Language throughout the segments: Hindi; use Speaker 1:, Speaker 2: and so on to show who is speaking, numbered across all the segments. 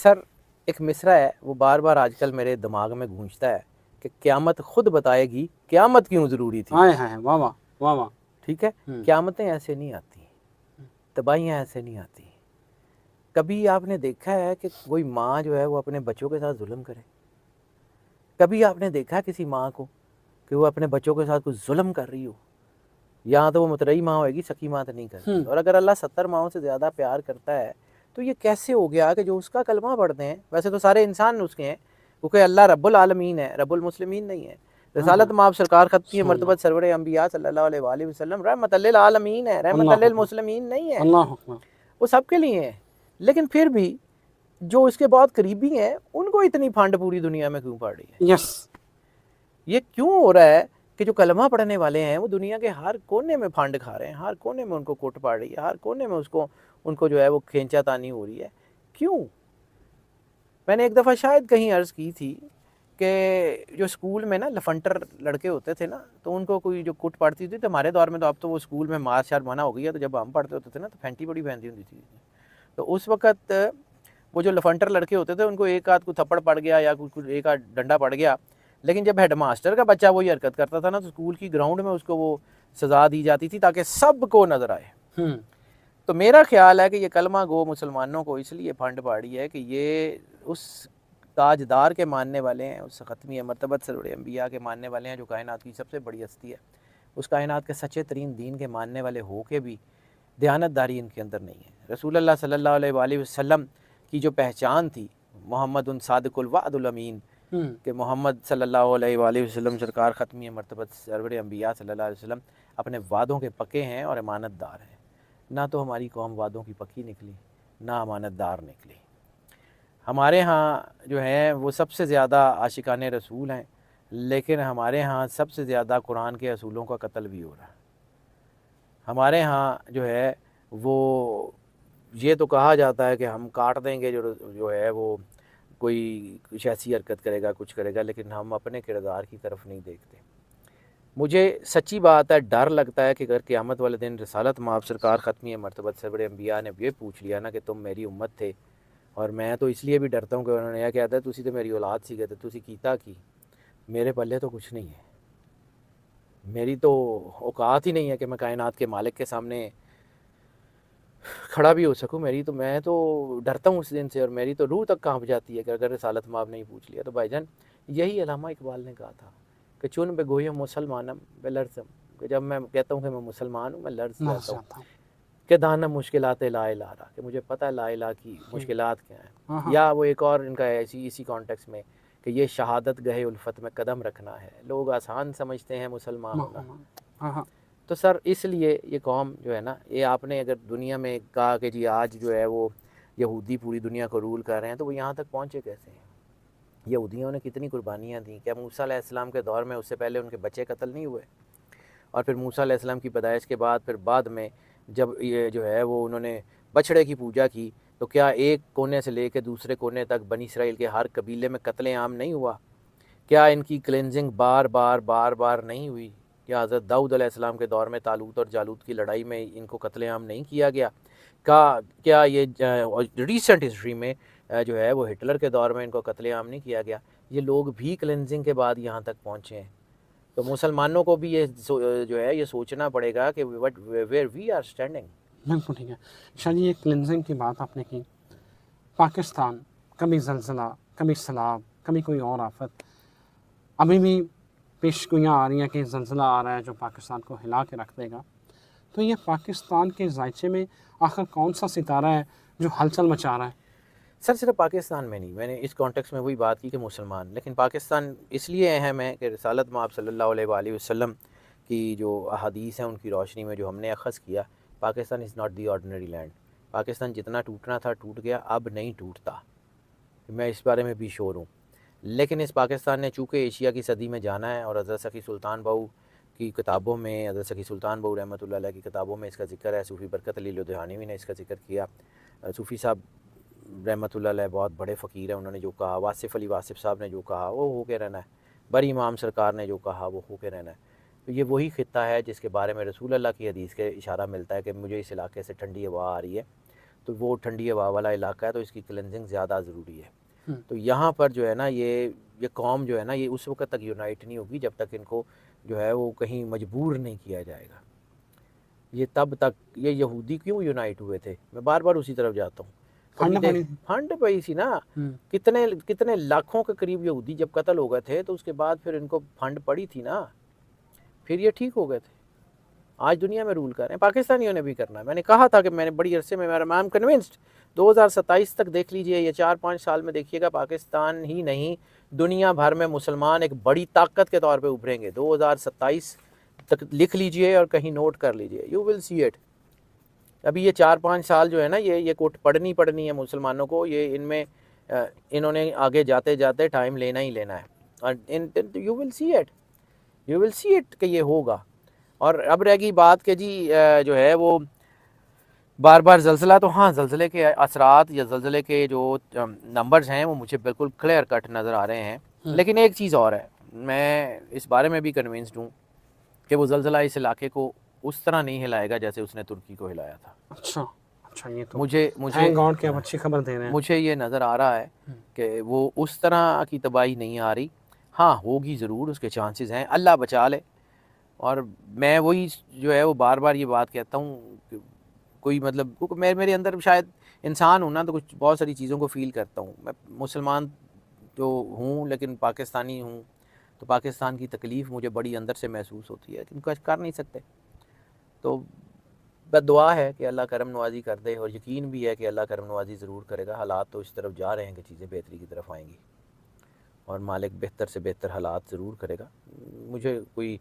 Speaker 1: सर एक मिसरा है, वो बार बार आजकल मेरे दिमाग में गूंजता है कि क़यामत खुद बताएगी क़यामत क्यों ज़रूरी थी।
Speaker 2: हाय हाय, वाह वाह, वाह वाह।
Speaker 1: ठीक है, क़यामतें ऐसे नहीं आती, तबाहियाँ ऐसे नहीं आती। कभी आपने देखा है कि कोई माँ जो है वो अपने बच्चों के साथ जुल्म करे? कभी आपने देखा है किसी माँ को कि वो अपने बच्चों के साथ कुछ जुल्म कर रही हो? या तो वो मुतरई माँ होएगी, सकी माँ तो नहीं करती। और अगर अल्लाह 70 माँओं से ज़्यादा प्यार करता है तो ये कैसे हो गया कि जो उसका कलमा पढ़ते हैं, वैसे तो सारे इंसान उसके हैं, क्योंकि अल्लाह रब्बुल आलमीन है, रब्बुल मुस्लिमीन नहीं है। रिसालत माब सरकार खत्ती मरतबत सरवर अंबिया सल्लल्लाहु अलैहि वसल्लम रहमतल लिल आलमीन है, रहमतल लिल मुस्लिमीन नहीं है।
Speaker 2: अल्लाह अकबर।
Speaker 1: वो सबके लिए है। लेकिन फिर भी जो इसके बहुत करीबी हैं उनको इतनी फंड पूरी दुनिया में क्यों पड़ रही है?
Speaker 2: यस,
Speaker 1: ये क्यों हो रहा है कि जो कलमा पढ़ने वाले हैं वो दुनिया के हर कोने में फंड खा रहे हैं, हर कोने में उनको कोट पड़ रही है, हर कोने में उनको जो है वो खींचातानी हो रही है? क्यों? मैंने एक दफ़ा शायद कहीं अर्ज़ की थी कि जो स्कूल में ना लफंटर लड़के होते थे ना, तो उनको कोई जो कुट पड़ती थी, तो हमारे दौर में तो अब तो वो स्कूल में मार शार मना हो गई है, तो जब हम पढ़ते होते थे ना तो फैंटी बड़ी पहनती होती थी। तो उस वक़्त वो जो लफंटर लड़के होते थे उनको एक आध को थप्पड़ पड़ गया या कुछ एक आध डंडा पड़ गया, लेकिन जब हेडमास्टर का बच्चा वही हरकत करता था ना, तो स्कूल की ग्राउंड में उसको वो सज़ा दी जाती थी ताकि सबको नज़र आए। तो मेरा ख्याल है कि ये कलमा गो मुसलमानों को इसलिए फंड पाड़ी है कि ये उस ताजदार के मानने वाले हैं, उस ख़त्मी मरतबत सरवर अंबिया के मानने वाले हैं जो कायनात की सबसे बड़ी हस्ती है। उस कायनात के सच्चे तरीन दीन के मानने वाले हो के भी दयानतदारी इनके अंदर नहीं है। रसूलुल्लाह सल्लल्लाहु अलैहि वसल्लम की जो पहचान थी, मोहम्मदुन सादिकुल वअदुल अमीन, कि मोहम्मद सल्लल्लाहु अलैहि वसल्लम सरकार ख़त्मी मरतबत सरवर अंबिया सल्लल्लाहु अलैहि वसल्लम अपने वादों के पक्के हैं और अमानतदार हैं। ना तो हमारी कौम वादों की पक्की निकली, ना अमानतदार निकली। हमारे यहाँ जो है वो सबसे ज़्यादा आशिकाने रसूल हैं, लेकिन हमारे यहाँ सबसे ज़्यादा कुरान के असूलों का कत्ल भी हो रहा है। हमारे यहाँ जो है वो ये तो कहा जाता है कि हम काट देंगे जो है वो कोई कुछ ऐसी हरकत करेगा, कुछ करेगा, लेकिन हम अपने किरदार की तरफ नहीं देखते। मुझे सच्ची बात है, डर लगता है कि अगर क़यामत वाले दिन रिसालत माब सरकार ख़त्मी मरतबत सरवर अंबिया ने ये पूछ लिया ना कि तुम मेरी उम्मत थे, और मैं तो इसलिए भी डरता हूँ कि उन्होंने यह कहता है तुसी तो मेरी औलाद सी, कहते तुसी कीता की, मेरे पल्ले तो कुछ नहीं है, मेरी तो औकात ही नहीं है कि मैं कायनात के मालिक के सामने खड़ा भी हो सकूँ। मैं तो डरता हूँ उस दिन से, और मेरी तो रूह तक कांप जाती है कि अगर रिसालत माब नहीं पूछ लिया। तो भाईजान यही अल्लामा इकबाल ने कहा था कि चुन बे गोयम मुसलमानम बे लर्ज़म, कि जब मैं कहता हूँ कि मैं मुसलमान हूँ, मैं लर्ज़ जाता हूँ कि दाना मुश्किलात ला इलाहा, कि मुझे पता है ला इलाहा की मुश्किलात क्या हैं। या वो एक और इनका ऐसी इसी कॉन्टेक्स्ट में कि ये शहादत गहे उल्फत में कदम रखना है, लोग आसान समझते हैं मुसलमान होना। तो सर इसलिए ये कौम जो है ना, ये आपने अगर दुनिया में कहा कि जी आज जो है वो यहूदी पूरी दुनिया को रूल कर रहे हैं, तो वो यहाँ तक पहुँचे कैसे हैं? यहूदियों ने कितनी कुर्बानियाँ दी? क्या मूसा अलैहिस्सलाम के दौर में उससे पहले उनके बच्चे कत्ल नहीं हुए? और फिर मूसा अलैहिस्सलाम की पैदाइश के बाद फिर बाद में जब ये जो है वो उन्होंने बछड़े की पूजा की, तो क्या एक कोने से लेकर दूसरे कोने तक बनी इसराइल के हर कबीले में कत्ले आम नहीं हुआ? क्या इनकी क्लेंजिंग बार बार नहीं हुई? क्या हज़रत दाऊद अलैहिस्सलाम के दौर में तालूत और जालूत की लड़ाई में इनको कत्लेआम नहीं किया गया? क्या ये रिसेंट हिस्ट्री में जो है वो हिटलर के दौर में इनको कत्लेआम नहीं किया गया? ये लोग भी क्लेंजिंग के बाद यहाँ तक पहुँचे हैं। तो मुसलमानों को भी ये जो है ये सोचना पड़ेगा कि what where we are standing.
Speaker 2: बिल्कुल ठीक है। शायद ये क्लिनजिंग की बात आपने की, पाकिस्तान कभी ज़लज़ला, कभी सैलाब, कभी कोई और आफत, अभी भी पेशगोइयाँ आ रही हैं कि ज़लज़ला आ रहा है जो पाकिस्तान को हिला के रख देगा। तो ये पाकिस्तान के ज़ायचे में आखिर कौन सा सितारा है जो हलचल मचा रहा है?
Speaker 1: सर सिर्फ पाकिस्तान में नहीं, मैंने इस कॉन्टेक्स्ट में वही बात की कि मुसलमान, लेकिन पाकिस्तान इसलिए अहम है कि रिसालत माब सल्लल्लाहु अलैहि वसल्लम की जो अहादीस हैं उनकी रोशनी में जो हमने अख़ज़ किया, Pakistan is not the ordinary land. Pakistan जितना टूटना था टूट गया, अब नहीं टूटता, मैं इस बारे में भी श्योर हूँ। लेकिन इस पाकिस्तान ने चूँकि एशिया की सदी में जाना है, और हज़रत सखी सुल्तान बहू की किताबों में, हज़रत सखी सुल्तान बहू रहमतुल्लाह अलैह की किताबों में इसका ज़िक्र है, सूफ़ी बरकत अली लुधियानवी ने इसका ज़िक्र किया। सूफ़ी साहब रहमतुल्लाह अलैह बहुत बड़े फ़कीर हैं, उन्होंने जो कहा, वासिफ़ अली वासिफ़ साहब ने जो कहा वो हो के रहना है, बरी इमाम सरकार ने जो कहा वो हो के रहना है। तो ये वही ख़ित्ता है जिसके बारे में रसूल अल्लाह की हदीस के इशारा मिलता है कि मुझे इस इलाके से ठंडी हवा आ रही है। तो वो ठंडी हवा वाला इलाका है, तो इसकी क्लेंजिंग ज़्यादा ज़रूरी है।
Speaker 2: हम्म।
Speaker 1: तो यहाँ पर जो है ना ये कौम जो है ना ये उस वक्त तक यूनाइट नहीं होगी जब तक इनको जो है वो कहीं मजबूर नहीं किया जाएगा। ये तब तक ये यहूदी क्यों यूनाइट हुए थे, मैं बार बार उसी तरफ जाता हूँ। कभी
Speaker 2: फंड पड़ी।
Speaker 1: फंड पड़ी थी ना,
Speaker 2: हम्म।
Speaker 1: कितने कितने लाखों के करीब यहूदी जब कत्ल हो गए थे तो उसके बाद फिर इनको फंड पड़ी थी ना, फिर ये ठीक हो गए थे। आज दुनिया में रूल कर रहे हैं, पाकिस्तानियों ने भी करना है। मैंने कहा था कि मैंने बड़ी अरसे में मेरा आई एम कन्विंस्ड 2027 तक देख लीजिए, ये 4-5 साल में देखिएगा पाकिस्तान ही नहीं दुनिया भर में मुसलमान एक बड़ी ताकत के तौर पे उभरेंगे। 2027 तक लिख लीजिए और कहीं नोट कर लीजिए, यू विल सी इट। अभी ये 4-5 साल जो है ना ये कोट पढ़नी है मुसलमानों को, ये इनमें इन्होंने आगे जाते जाते टाइम लेना ही लेना है, और you will see it, you will see it कि ये होगा। और अब रहेगी बात कि जी जो है वो बार बार ज़लज़ला, तो हाँ ज़लज़ले के असरात या ज़लज़ले के जो नंबर्स हैं वो मुझे बिल्कुल क्लियर कट नज़र आ रहे हैं। लेकिन एक चीज़ और है, मैं इस बारे में भी कन्विंस्ड हूँ कि वो ज़लज़ला इस इलाके को उस तरह नहीं हिलाएगा जैसे उसने तुर्की को हिलाया था।
Speaker 2: अच्छा अच्छा, ये तो
Speaker 1: मुझे
Speaker 2: थैंक गॉड कि आप अच्छी खबर दे रहे हैं।
Speaker 1: मुझे ये नज़र आ रहा है कि वो उस तरह की तबाही नहीं आ रही। हाँ होगी ज़रूर, उसके चांसेस हैं, अल्लाह बचा ले। और मैं वही जो है वो बार बार ये बात कहता हूँ, कोई मतलब मैं मेरे अंदर शायद इंसान हूँ ना, तो कुछ बहुत सारी चीज़ों को फ़ील करता हूँ। मैं मुसलमान तो हूँ लेकिन पाकिस्तानी हूँ, तो पाकिस्तान की तकलीफ़ मुझे बड़ी अंदर से महसूस होती है, लेकिन कुछ कर नहीं सकते। तो बस दुआ है कि अल्लाह करम नवाज़ी कर दे, और यकीन भी है कि अल्लाह करम नवाज़ी ज़रूर करेगा। हालात तो इस तरफ जा रहे हैं कि चीज़ें बेहतरी की तरफ आएंगी, और मालिक बेहतर से बेहतर हालात ज़रूर करेगा। मुझे कोई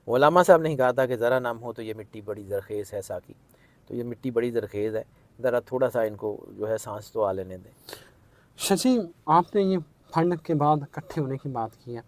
Speaker 1: उलमा साहब नहीं कहा था कि ज़रा नाम हो तो ये मिट्टी बड़ी ज़रखेज़ है साकी, तो ये मिट्टी बड़ी ज़रखेज़ है, ज़रा थोड़ा सा इनको जो है सांस तो आ लेने दें।
Speaker 2: शशि, आपने ये फंड के बाद इकट्ठे होने की बात की है,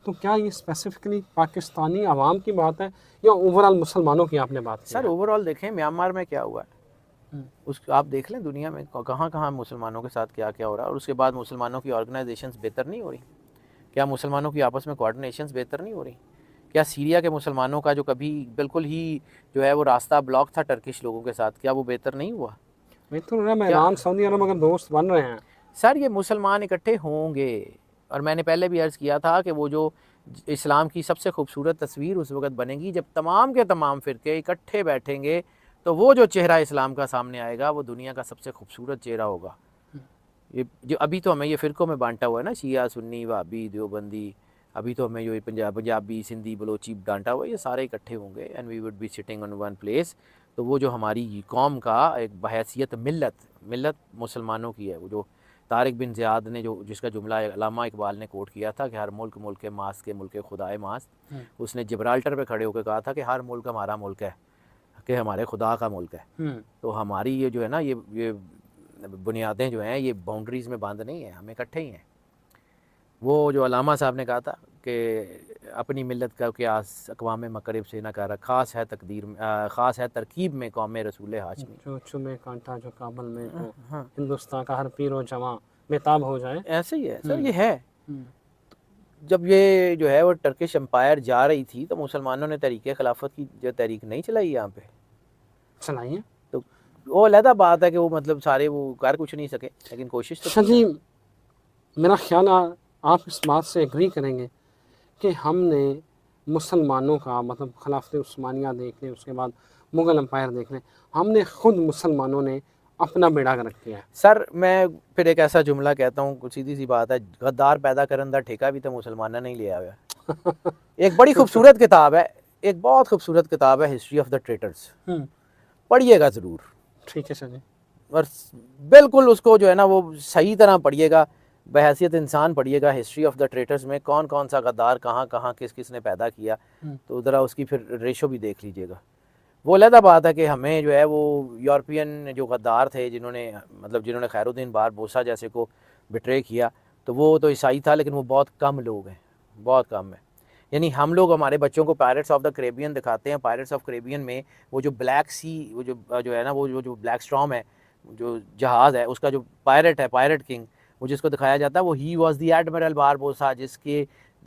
Speaker 2: तो क्या ये स्पेसिफिकली पाकिस्तानी आवाम की बात है या ओवरऑल मुसलमानों की आपने बात की
Speaker 1: सर
Speaker 2: है?
Speaker 1: ओवरऑल देखें म्यांमार में क्या हुआ है, उस आप देख लें दुनिया में कहाँ कहाँ मुसलमानों के साथ क्या क्या हो रहा है, और उसके बाद मुसलमानों की ऑर्गेनाइजेशंस बेहतर नहीं हो रही? क्या मुसलमानों की आपस में कोऑर्डिनेशंस बेहतर नहीं हो रही? क्या सीरिया के मुसलमानों का जो कभी बिल्कुल ही जो है वो रास्ता ब्लॉक था टर्किश लोगों के साथ, क्या वो बेहतर नहीं हुआ?
Speaker 2: मैं तो मैं ईरान सऊदी अरब अगर दोस्त बन रहे हैं।
Speaker 1: सर ये मुसलमान इकट्ठे होंगे, और मैंने पहले भी अर्ज़ किया था कि वो जो इस्लाम की सबसे खूबसूरत तस्वीर उस वक्त बनेगी जब तमाम के तमाम फ़िरके इकट्ठे बैठेंगे, तो वो जो चेहरा इस्लाम का सामने आएगा वो दुनिया का सबसे खूबसूरत चेहरा होगा। ये जो अभी तो हमें ये फ़िरकों में बांटा हुआ है ना, शिया सुन्नी वाबी देवबंदी, अभी तो हमें ये पंजाबी सिंधी बलोची डांटा हुआ है, ये सारे इकट्ठे होंगे and we would be sitting on one place. तो वो जो हमारी कौम का एक बहैसियत मिल्लत मुसलमानों की है, वो जो तारिक बिन ज़ियाद ने जो जिसका जुमला अल्लामा इकबाल ने कोट किया था कि हर मुल्क मुल्क मास के मुल्क खुदाए मास, उसने जिब्राल्टर पे खड़े होकर कहा था कि हर मुल्क हमारा मुल्क है, कि हमारे खुदा का मुल्क है। तो हमारी ये जो है ना ये बुनियादें जो हैं ये बाउंड्रीज़ में बंद नहीं है, हम इकट्ठे ही हैं। वो जो अल्लामा साहब ने कहा था कि अपनी मिल्लत का क्यास अक़वाम मग़रिब से न कर, ख़ास है ख़ास है तरकीब में कौम रसूल हाशमी,
Speaker 2: जो चुमे कांटा जो काबल में, तो
Speaker 1: हाँ
Speaker 2: हिंदुस्तान का हर पीर व जवां बेताब हो जाए।
Speaker 1: ऐसे ही है सर, ये है। जब ये जो है वो टर्किश एम्पायर जा रही थी तो मुसलमानों ने तरीक़े खिलाफत की जो तहरीक नहीं चलाई यहाँ पे,
Speaker 2: चलाइए।
Speaker 1: तो वो अलहदा बात है कि वो मतलब सारे वो कर कुछ नहीं सके, लेकिन कोशिश तो
Speaker 2: जी, मेरा ख्याल आप इस बात से एग्री करेंगे कि हमने मुसलमानों का मतलब खिलाफत उस्मानिया देख लें, उसके बाद मुग़ल एम्पायर देख लें, हमने ख़ुद मुसलमानों ने अपना बेड़ा गर्क किया है।
Speaker 1: सर मैं फिर एक ऐसा जुमला कहता हूँ, कुछ सीधी सी बात है, गद्दार पैदा करने का ठेका भी तो मुसलमाना नहीं लिया हुआ है। एक बड़ी खूबसूरत किताब है, एक बहुत खूबसूरत किताब है हिस्ट्री ऑफ द ट्रेटर्स, पढ़िएगा ज़रूर।
Speaker 2: ठीक है सर जी।
Speaker 1: और बिल्कुल उसको जो है ना वो सही तरह पढ़िएगा, बहैसियत इंसान पढ़िएगा। हिस्ट्री ऑफ द ट्रेटर्स में कौन कौन सा गद्दार कहाँ कहाँ किस किस ने पैदा किया, तो ज़रा उसकी फिर रेशो भी देख लीजिएगा। वो अलहदा बात है कि हमें जो है वो यूरोपियन जो गद्दार थे जिन्होंने खैरुद्दीन बारबोसा जैसे को बिट्रे किया, तो वो तो ईसाई था, लेकिन वो बहुत कम लोग हैं, बहुत कम है। यानी हम लोग हमारे बच्चों को पायरेट्स ऑफ द कैरेबियन दिखाते हैं, पायरेट्स ऑफ कैरेबियन में वो जो ब्लैक सी वो जो है ना वो जो ब्लैक स्टॉर्म है, जो जहाज़ है उसका जो पायरेट है, पायरेट किंग, वो जिसको दिखाया जाता है वो ही वॉज दी एडमिरल बारबोसा, जिसके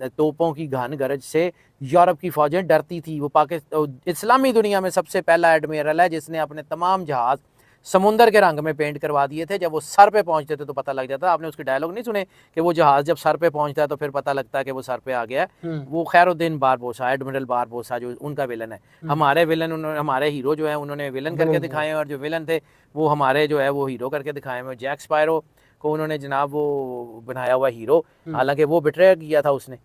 Speaker 1: तोपों की घन गरज से यूरोप की फ़ौजें डरती थी। वो इस्लामी दुनिया में सबसे पहला एडमिरल है जिसने अपने तमाम जहाज़ समुंदर के रंग में पेंट करवा दिए थे। जब वो सर पे पहुंचते थे तो पता लग जाता। आपने उसके डायलॉग नहीं सुने कि वो जहाज जब सर पे पहुंचता है तो फिर पता लगता है कि वो सर पे आ गया है। वो खैरुद्दीन बारबोसा, एडमिरल बारबोसा जो उनका विलन है। हमारे विलन उन्होंने, हमारे हीरो जो है उन्होंने विलन करके दिखाए हैं, और जो विलन थे वो हमारे जो है वो हीरो करके दिखाए हैं। जैक स्पैरो को उन्होंने जनाब वो बनाया हुआ हीरो, हालांकि वो बिट्रे किया था उसने,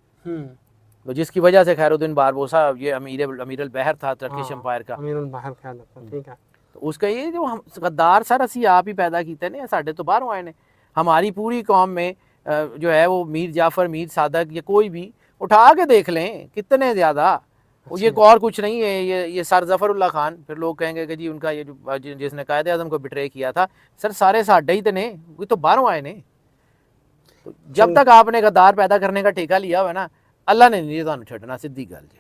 Speaker 1: तो जिसकी वजह से खैरुद्दीन बारबोसा ये अमीर अल बहर था टर्किश एम्पायर का,
Speaker 2: अमीर अल बहर ख्याल रखता, ठीक है।
Speaker 1: तो उसका ये जो हम गद्दार सर असी आप ही पैदा कीते ने, साढ़े तो बाहरों आए ने। हमारी पूरी कौम में जो है वो मीर जाफर, मीर सादक, या कोई भी उठा के देख लें कितने ज़्यादा। ये और कुछ नहीं है, ये सर जफरुल्लाह खान, फिर लोग कहेंगे कि जी उनका ये जो जिसने कायद आज़म को बिट्रे किया था, सर सारे साढ़े ही तो ने, वो तो बाहरों आए ने। तो जब तक आपने गद्दार पैदा करने का ठेका लिया हुआ है ना, अल्लाह ने नहीं तुहानू छड्डना, सीधी गल जी।